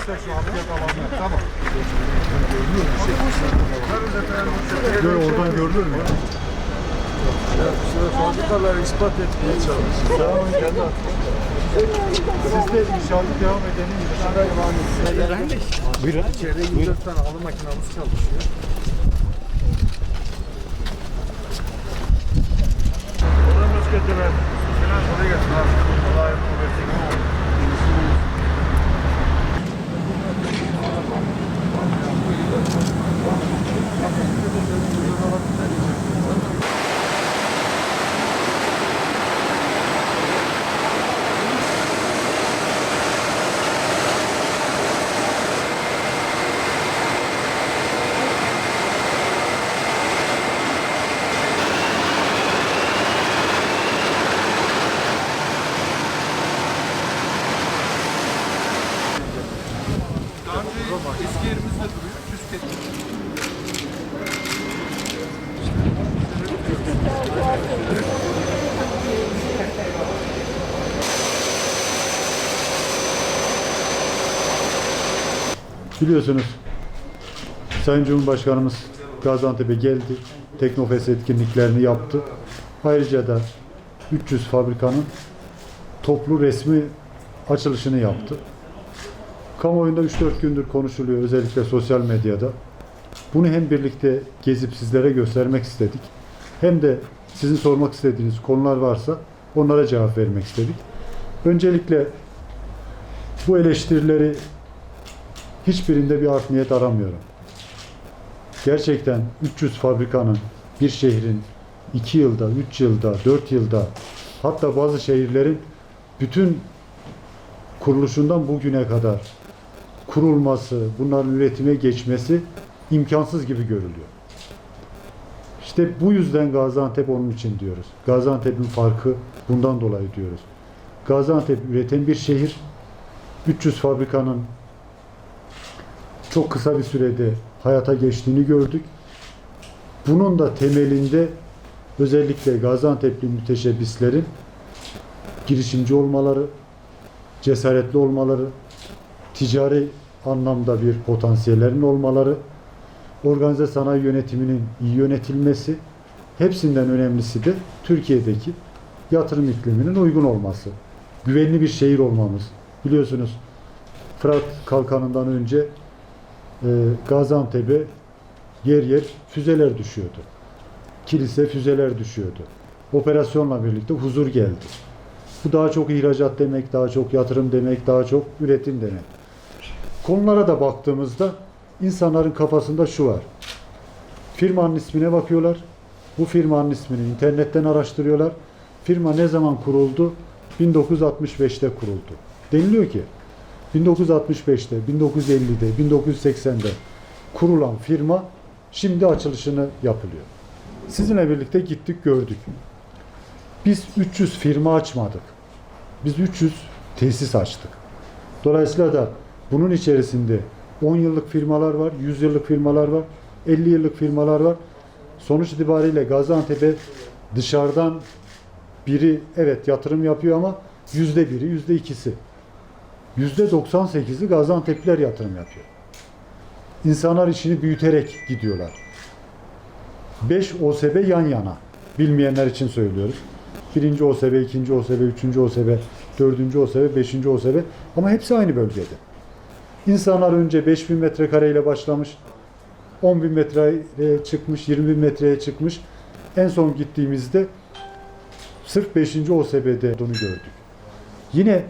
Tamam. Oradan gördün mü? Fabrikaları ispat etmeye çalışıyor. Tamam, siz de inşallah devam edelim. Buyurun. İçeride 24 tane halı makinamız çalışıyor. Oradan başka Sinan oraya gelsin abi. Allah'a emanet olun. Eski yerimizde duruyor. Biliyorsunuz Sayın Cumhurbaşkanımız Gaziantep'e geldi. Teknofest etkinliklerini yaptı. Ayrıca da 300 fabrikanın toplu resmi açılışını yaptı. Kamuoyunda 3-4 gündür konuşuluyor, özellikle sosyal medyada. Bunu hem birlikte gezip sizlere göstermek istedik, hem de sizin sormak istediğiniz konular varsa onlara cevap vermek istedik. Öncelikle bu eleştirileri hiçbirinde bir art niyet aramıyorum. Gerçekten 300 fabrikanın bir şehrin 2 yılda, 3 yılda, 4 yılda, hatta bazı şehirlerin bütün kuruluşundan bugüne kadar kurulması, bunların üretime geçmesi imkansız gibi görülüyor. İşte bu yüzden Gaziantep onun için diyoruz. Gaziantep'in farkı bundan dolayı diyoruz. Gaziantep üreten bir şehir. 300 fabrikanın çok kısa bir sürede hayata geçtiğini gördük. Bunun da temelinde özellikle Gaziantep'li müteşebbislerin girişimci olmaları, cesaretli olmaları, ticari anlamda bir potansiyellerin olmaları, organize sanayi yönetiminin iyi yönetilmesi, hepsinden önemlisi de Türkiye'deki yatırım ikliminin uygun olması. Güvenli bir şehir olmamız. Biliyorsunuz Fırat Kalkanı'ndan önce Gaziantep'e yer yer füzeler düşüyordu. Kilise füzeler düşüyordu. Operasyonla birlikte huzur geldi. Bu daha çok ihracat demek, daha çok yatırım demek, daha çok üretim demek. Konulara da baktığımızda insanların kafasında şu var. Firmanın ismine bakıyorlar. Bu firmanın ismini internetten araştırıyorlar. Firma ne zaman kuruldu? 1965'te kuruldu. Deniliyor ki 1965'te, 1950'de, 1980'de kurulan firma şimdi açılışını yapılıyor. Sizinle birlikte gittik, gördük. Biz 300 firma açmadık. Biz 300 tesis açtık. Dolayısıyla da bunun içerisinde 10 yıllık firmalar var, 100 yıllık firmalar var, 50 yıllık firmalar var. Sonuç itibariyle Gaziantep'e dışarıdan biri evet yatırım yapıyor ama %1'i, %2'si. %98'i Gaziantep'liler yatırım yapıyor. İnsanlar işini büyüterek gidiyorlar. 5 OSB yan yana. Bilmeyenler için söylüyoruz. 1. OSB, 2. OSB, 3. OSB, 4. OSB, 5. OSB ama hepsi aynı bölgede. İnsanlar önce 5.000 metrekareyle başlamış, 10.000 metreye çıkmış, 20.000 metreye çıkmış. En son gittiğimizde sırf 5. OSB'de onu gördük. Yine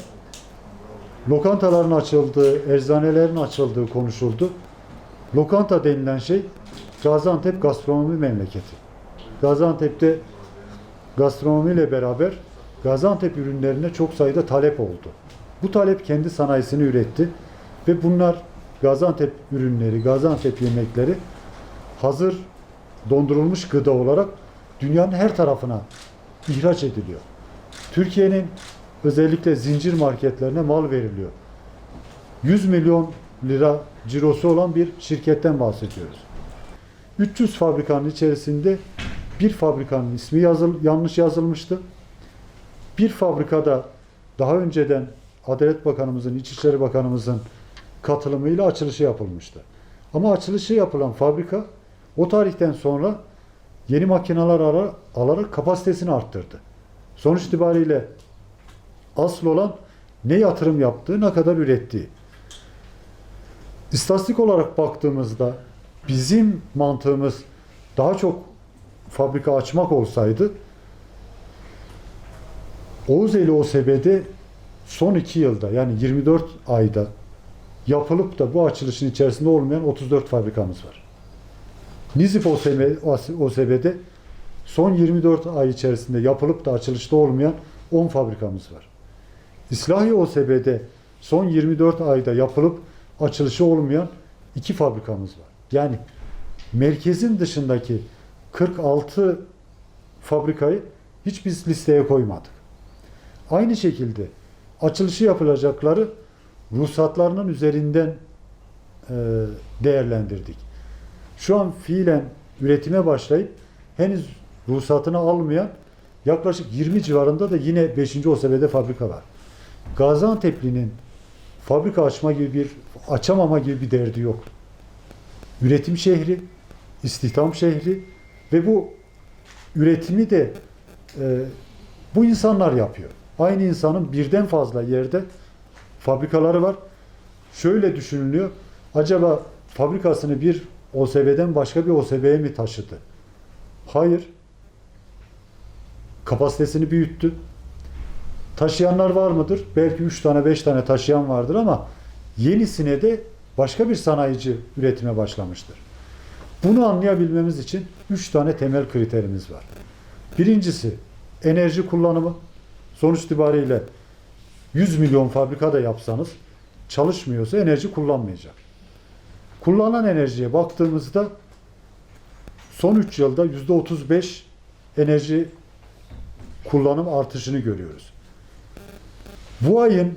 lokantaların açıldığı, eczanelerin açıldığı konuşuldu. Lokanta denilen şey Gaziantep gastronomi memleketi. Gaziantep'te gastronomiyle beraber Gaziantep ürünlerine çok sayıda talep oldu. Bu talep kendi sanayisini üretti ve bunlar Gaziantep ürünleri, Gaziantep yemekleri hazır dondurulmuş gıda olarak dünyanın her tarafına ihraç ediliyor. Türkiye'nin özellikle zincir marketlerine mal veriliyor. 100 milyon lira cirosu olan bir şirketten bahsediyoruz. 300 fabrikanın içerisinde bir fabrikanın ismi yanlış yazılmıştı. Bir fabrikada daha önceden Adalet Bakanımızın, İçişleri Bakanımızın katılımıyla açılışı yapılmıştı. Ama açılışı yapılan fabrika o tarihten sonra yeni makineler alarak kapasitesini arttırdı. Sonuç itibariyle asıl olan ne yatırım yaptığı, ne kadar ürettiği. İstatistik olarak baktığımızda bizim mantığımız daha çok fabrika açmak olsaydı Oğuzeli OSB'de son 2 yılda yani 24 ayda yapılıp da bu açılışın içerisinde olmayan 34 fabrikamız var. Nizip OSB'de son 24 ay içerisinde yapılıp da açılışta olmayan 10 fabrikamız var. İslahiye OSB'de son 24 ayda yapılıp açılışı olmayan 2 fabrikamız var. Yani merkezin dışındaki 46 fabrikayı hiç biz listeye koymadık. Aynı şekilde açılışı yapılacakları ruhsatlarının üzerinden değerlendirdik. Şu an fiilen üretime başlayıp henüz ruhsatını almayan yaklaşık 20 civarında da yine 5. OSB'de fabrika var. Gaziantep'linin fabrika açamama gibi bir derdi yok. Üretim şehri, istihdam şehri ve bu üretimi de bu insanlar yapıyor. Aynı insanın birden fazla yerde fabrikaları var. Şöyle düşünülüyor. Acaba fabrikasını bir OSB'den başka bir OSB'ye mi taşıdı? Hayır. Kapasitesini büyüttü. Taşıyanlar var mıdır? Belki 3 tane 5 tane taşıyan vardır ama yenisine de başka bir sanayici üretime başlamıştır. Bunu anlayabilmemiz için 3 tane temel kriterimiz var. Birincisi enerji kullanımı. Sonuç itibariyle 100 milyon fabrika da yapsanız çalışmıyorsa enerji kullanmayacak. Kullanılan enerjiye baktığımızda son 3 yılda %35 enerji kullanım artışını görüyoruz. Bu ayın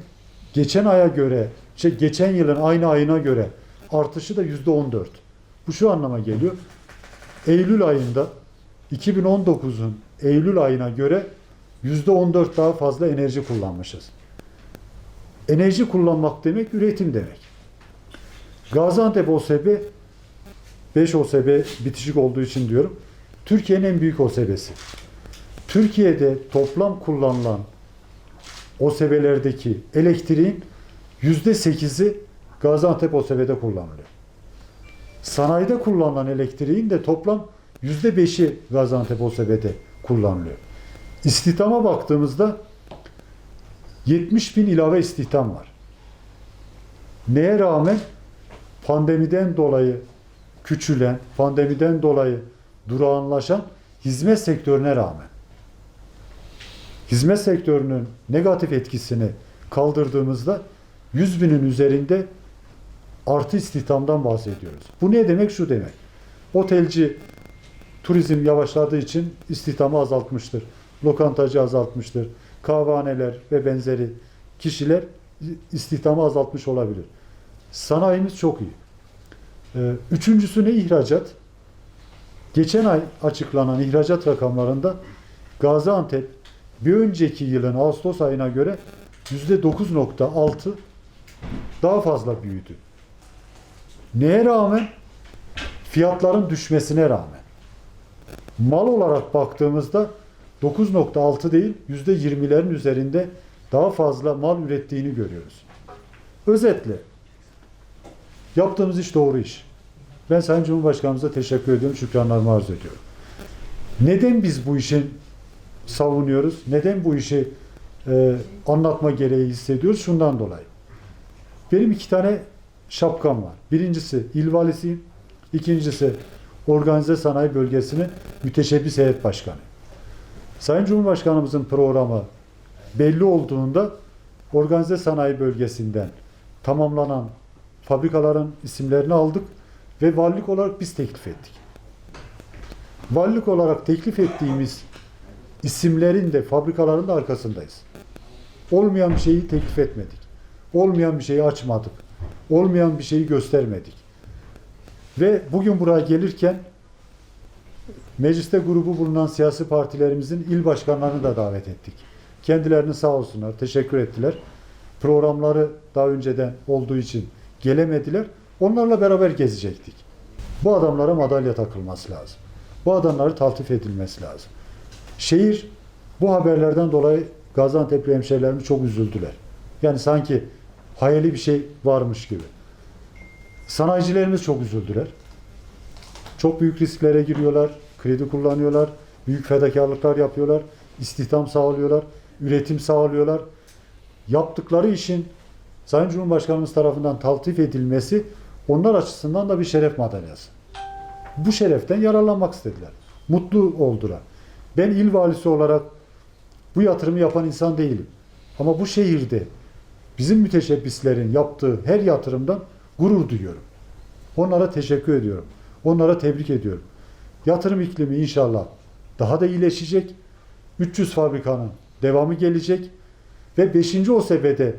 geçen aya göre, geçen yılın aynı ayına göre artışı da %14. Bu şu anlama geliyor. Eylül ayında 2019'un Eylül ayına göre %14 daha fazla enerji kullanmışız. Enerji kullanmak demek üretim demek. Gaziantep OSB 5 OSB bitişik olduğu için diyorum. Türkiye'nin en büyük OSB'si. Türkiye'de toplam kullanılan OSB'lerdeki elektriğin %8'i Gaziantep OSB'de kullanılıyor. Sanayide kullanılan elektriğin de toplam %5'i Gaziantep OSB'de kullanılıyor. İstihdama baktığımızda 70 bin ilave istihdam var. Neye rağmen? Pandemiden dolayı küçülen, pandemiden dolayı durağanlaşan hizmet sektörüne rağmen. Hizmet sektörünün negatif etkisini kaldırdığımızda 100 binin üzerinde artı istihdamdan bahsediyoruz. Bu ne demek? Şu demek. Otelci, turizm yavaşladığı için istihdamı azaltmıştır. Lokantacı azaltmıştır. Kahvehaneler ve benzeri kişiler istihdamı azaltmış olabilir. Sanayimiz çok iyi. Üçüncüsü ne? İhracat. Geçen ay açıklanan ihracat rakamlarında Gaziantep bir önceki yılın Ağustos ayına göre %9.6 daha fazla büyüdü. Neye rağmen? Fiyatların düşmesine rağmen. Mal olarak baktığımızda 9.6 değil %20'lerin üzerinde daha fazla mal ürettiğini görüyoruz. Özetle yaptığımız iş doğru iş. Ben Sayın Cumhurbaşkanımıza teşekkür ediyorum, şükranlarımı arz ediyorum. Neden biz bu işin savunuyoruz? Neden bu işi anlatma gereği hissediyoruz? Şundan dolayı. Benim 2 tane şapkam var. Birincisi il valisiyim. İkincisi Organize Sanayi Bölgesi'nin müteşebbis heyet başkanı. Sayın Cumhurbaşkanımızın programı belli olduğunda Organize Sanayi Bölgesi'nden tamamlanan fabrikaların isimlerini aldık ve valilik olarak biz teklif ettik. Valilik olarak teklif ettiğimiz isimlerin de fabrikaların da arkasındayız. Olmayan bir şeyi teklif etmedik. Olmayan bir şeyi açmadık. Olmayan bir şeyi göstermedik. Ve bugün buraya gelirken mecliste grubu bulunan siyasi partilerimizin il başkanlarını da davet ettik. Kendilerini sağ olsunlar, teşekkür ettiler. Programları daha önceden olduğu için gelemediler. Onlarla beraber gezecektik. Bu adamlara madalya takılması lazım. Bu adamları taltif edilmesi lazım. Şehir bu haberlerden dolayı Gaziantep'li hemşehrilerimiz çok üzüldüler. Yani sanki hayali bir şey varmış gibi. Sanayicilerimiz çok üzüldüler. Çok büyük risklere giriyorlar, kredi kullanıyorlar, büyük fedakarlıklar yapıyorlar, istihdam sağlıyorlar, üretim sağlıyorlar. Yaptıkları işin Sayın Cumhurbaşkanımız tarafından taltif edilmesi onlar açısından da bir şeref madalyası. Bu şereften yararlanmak istediler. Mutlu oldular. Ben il valisi olarak bu yatırımı yapan insan değilim. Ama bu şehirde bizim müteşebbislerin yaptığı her yatırımdan gurur duyuyorum. Onlara teşekkür ediyorum. Onlara tebrik ediyorum. Yatırım iklimi inşallah daha da iyileşecek. 300 fabrikanın devamı gelecek. Ve 5. OSB'de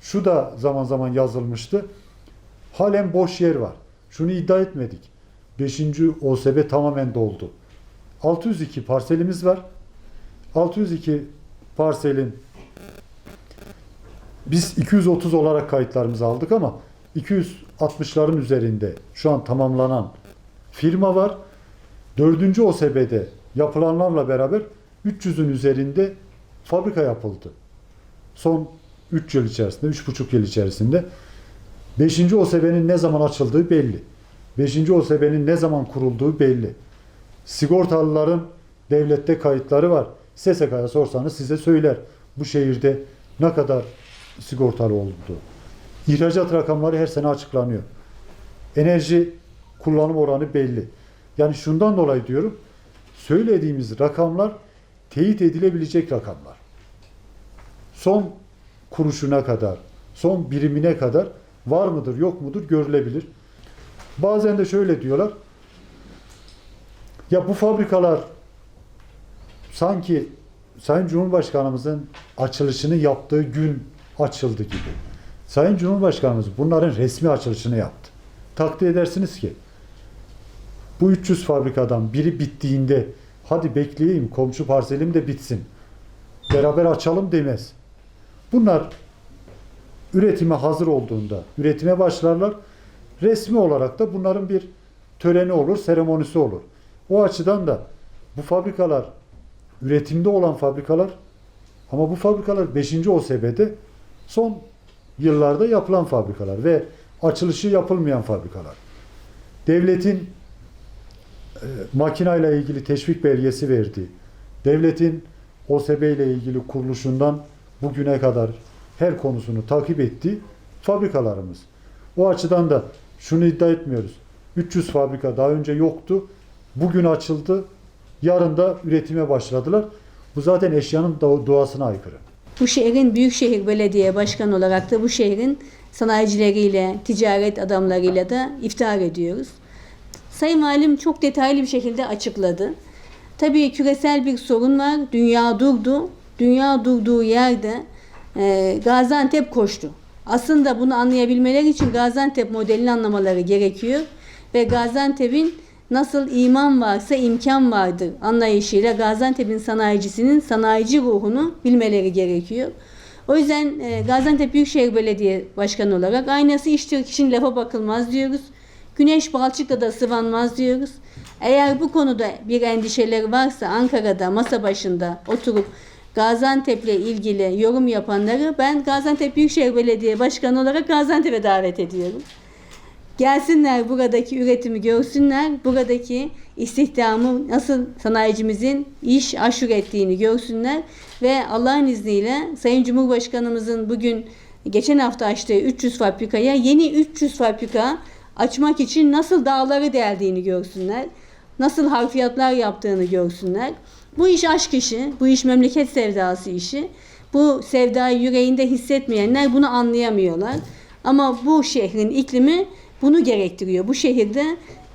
şu da zaman zaman yazılmıştı. Halen boş yer var. Şunu iddia etmedik. 5. OSB tamamen doldu. 602 parselimiz var. 602 parselin biz 230 olarak kayıtlarımızı aldık ama 260'ların üzerinde şu an tamamlanan firma var. 4. OSB'de yapılanlarla beraber 300'ün üzerinde fabrika yapıldı. Son 3 yıl içerisinde, 3,5 yıl içerisinde 5. OSB'nin ne zaman açıldığı belli. 5. OSB'nin ne zaman kurulduğu belli. Sigortalıların devlette kayıtları var. SSK'ya sorsanız size söyler. Bu şehirde ne kadar sigortalı oldu. İhracat rakamları her sene açıklanıyor. Enerji kullanım oranı belli. Yani şundan dolayı diyorum, söylediğimiz rakamlar teyit edilebilecek rakamlar. Son kuruşuna kadar, son birimine kadar var mıdır, yok mudur görülebilir. Bazen de şöyle diyorlar, ya bu fabrikalar sanki Sayın Cumhurbaşkanımızın açılışını yaptığı gün açıldı gibi. Sayın Cumhurbaşkanımız bunların resmi açılışını yaptı. Takdir edersiniz ki bu 300 fabrikadan biri bittiğinde hadi bekleyeyim komşu parselim de bitsin, beraber açalım demez. Bunlar üretime hazır olduğunda üretime başlarlar. Resmi olarak da bunların bir töreni olur, seremonisi olur. O açıdan da bu fabrikalar üretimde olan fabrikalar ama bu fabrikalar 5. OSB'de son yıllarda yapılan fabrikalar ve açılışı yapılmayan fabrikalar. Devletin makinayla ilgili teşvik belgesi verdiği, devletin OSB ile ilgili kuruluşundan bugüne kadar her konusunu takip ettiği fabrikalarımız. O açıdan da şunu iddia etmiyoruz. 300 fabrika daha önce yoktu. Bugün açıldı. Yarın da üretime başladılar. Bu zaten eşyanın doğasına aykırı. Bu şehrin Büyükşehir Belediye Başkanı olarak da bu şehrin sanayicileriyle, ticaret adamlarıyla da iftihar ediyoruz. Sayın Valim çok detaylı bir şekilde açıkladı. Tabii küresel bir sorun var. Dünya durdu. Dünya durduğu yerde Gaziantep koştu. Aslında bunu anlayabilmeleri için Gaziantep modelini anlamaları gerekiyor. Ve Gaziantep'in nasıl iman varsa imkan vardır anlayışıyla Gaziantep'in sanayicisinin sanayici ruhunu bilmeleri gerekiyor. O yüzden Gaziantep Büyükşehir Belediye Başkanı olarak aynası iş Türk için lafa bakılmaz diyoruz. Güneş balçıkla da sıvanmaz diyoruz. Eğer bu konuda bir endişeleri varsa Ankara'da masa başında oturup Gaziantep'le ilgili yorum yapanları ben Gaziantep Büyükşehir Belediye Başkanı olarak Gaziantep'e davet ediyorum. Gelsinler, buradaki üretimi görsünler, buradaki istihdamı nasıl sanayicimizin iş aşure ettiğini görsünler ve Allah'ın izniyle Sayın Cumhurbaşkanımızın bugün geçen hafta açtığı 300 fabrikaya yeni 300 fabrika açmak için nasıl dağları deldiğini görsünler, nasıl harfiyatlar yaptığını görsünler. Bu iş aşk işi, bu iş memleket sevdası işi. Bu sevdayı yüreğinde hissetmeyenler bunu anlayamıyorlar. Ama bu şehrin iklimi bunu gerektiriyor. Bu şehirde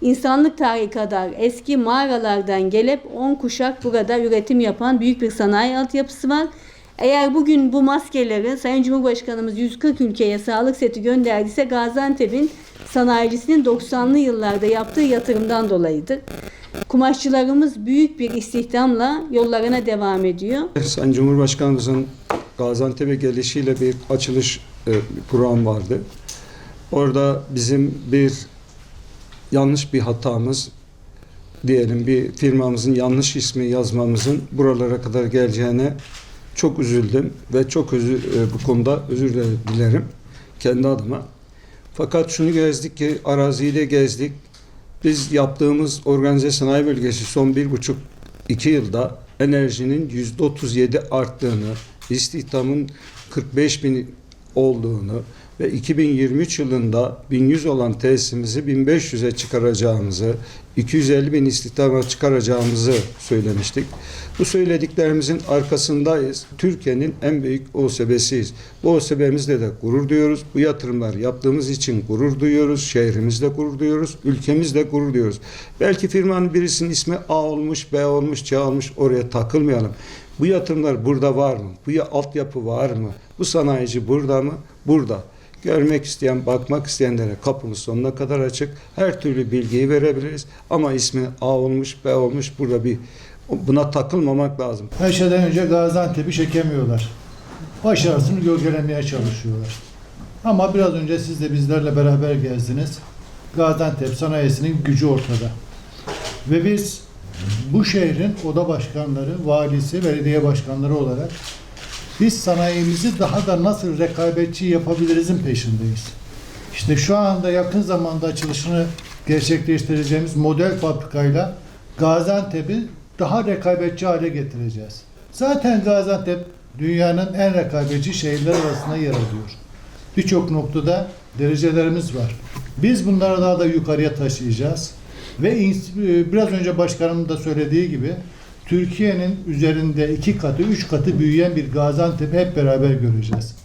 insanlık tarihi kadar eski mağaralardan gelip 10 kuşak burada üretim yapan büyük bir sanayi altyapısı var. Eğer bugün bu maskeleri Sayın Cumhurbaşkanımız 140 ülkeye sağlık seti gönderdiyse Gaziantep'in sanayicisinin 90'lı yıllarda yaptığı yatırımdan dolayıdır. Kumaşçılarımız büyük bir istihdamla yollarına devam ediyor. Sayın Cumhurbaşkanımızın Gaziantep'e gelişiyle bir açılış programı vardı. Orada bizim yanlış bir hatamız, diyelim bir firmamızın yanlış ismi yazmamızın buralara kadar geleceğine çok üzüldüm ve çok bu konuda özür dilerim kendi adıma. Fakat şunu gezdik ki, araziyi de gezdik. Biz yaptığımız organize sanayi bölgesi son 1,5-2 yılda enerjinin %37 arttığını, istihdamın 45 bin olduğunu ve 2023 yılında 1100 olan tesisimizi 1500'e çıkaracağımızı, 250 bin istihdama çıkaracağımızı söylemiştik. Bu söylediklerimizin arkasındayız. Türkiye'nin en büyük OSB'siyiz. Bu OSB'mizle de gurur duyuyoruz. Bu yatırımlar yaptığımız için gurur duyuyoruz. Şehrimizle gurur duyuyoruz. Ülkemizle gurur duyuyoruz. Belki firmanın birisinin ismi A olmuş, B olmuş, C olmuş, oraya takılmayalım. Bu yatırımlar burada var mı? Bu altyapı var mı? Bu sanayici burada mı? Burada. Görmek isteyen, bakmak isteyenlere kapımız sonuna kadar açık. Her türlü bilgiyi verebiliriz. Ama ismi A olmuş, B olmuş. Buna takılmamak lazım. Her şeyden önce Gaziantep'i çekemiyorlar. Başarısını gölgelemeye çalışıyorlar. Ama biraz önce siz de bizlerle beraber gezdiniz. Gaziantep sanayisinin gücü ortada. Ve biz bu şehrin oda başkanları, valisi, belediye başkanları olarak biz sanayimizi daha da nasıl rekabetçi yapabilirizin peşindeyiz. İşte şu anda yakın zamanda açılışını gerçekleştireceğimiz model fabrikayla Gaziantep'i daha rekabetçi hale getireceğiz. Zaten Gaziantep dünyanın en rekabetçi şehirler arasında yer alıyor. Birçok noktada derecelerimiz var. Biz bunları daha da yukarıya taşıyacağız. Ve biraz önce başkanımın da söylediği gibi Türkiye'nin üzerinde 2 katı, 3 katı büyüyen bir Gaziantep'i hep beraber göreceğiz.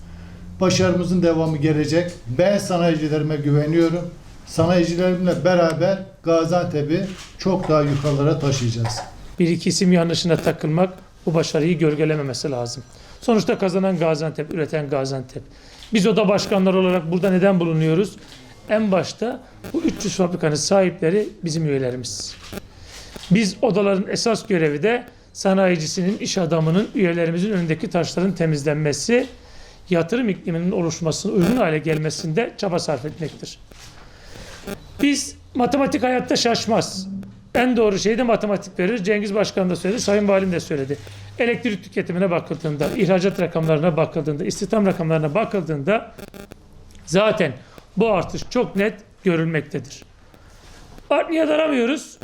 Başarımızın devamı gelecek. Ben sanayicilerime güveniyorum. Sanayicilerimle beraber Gaziantep'i çok daha yukarılara taşıyacağız. Bir iki isim yanlışına takılmak bu başarıyı gölgelememesi lazım. Sonuçta kazanan Gaziantep, üreten Gaziantep. Biz oda başkanları olarak burada neden bulunuyoruz? En başta bu 300 fabrikanın sahipleri bizim üyelerimiz. Biz odaların esas görevi de sanayicisinin, iş adamının, üyelerimizin önündeki taşların temizlenmesi, yatırım ikliminin oluşmasına uygun hale gelmesinde çaba sarf etmektir. Biz matematik hayatta şaşmaz. En doğru şey de matematik verir. Cengiz Başkan da söyledi, Sayın Valim de söyledi. Elektrik tüketimine bakıldığında, ihracat rakamlarına bakıldığında, istihdam rakamlarına bakıldığında zaten bu artış çok net görülmektedir. Art niyet aramıyoruz.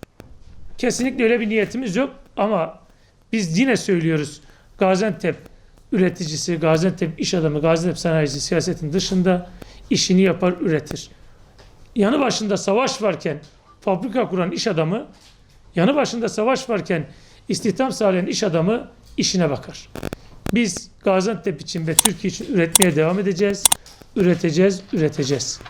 Kesinlikle öyle bir niyetimiz yok ama biz yine söylüyoruz. Gaziantep üreticisi, Gaziantep iş adamı, Gaziantep sanayicisi siyasetin dışında işini yapar, üretir. Yanı başında savaş varken fabrika kuran iş adamı, yanı başında savaş varken istihdam sağlayan iş adamı işine bakar. Biz Gaziantep için ve Türkiye için üretmeye devam edeceğiz. Üreteceğiz.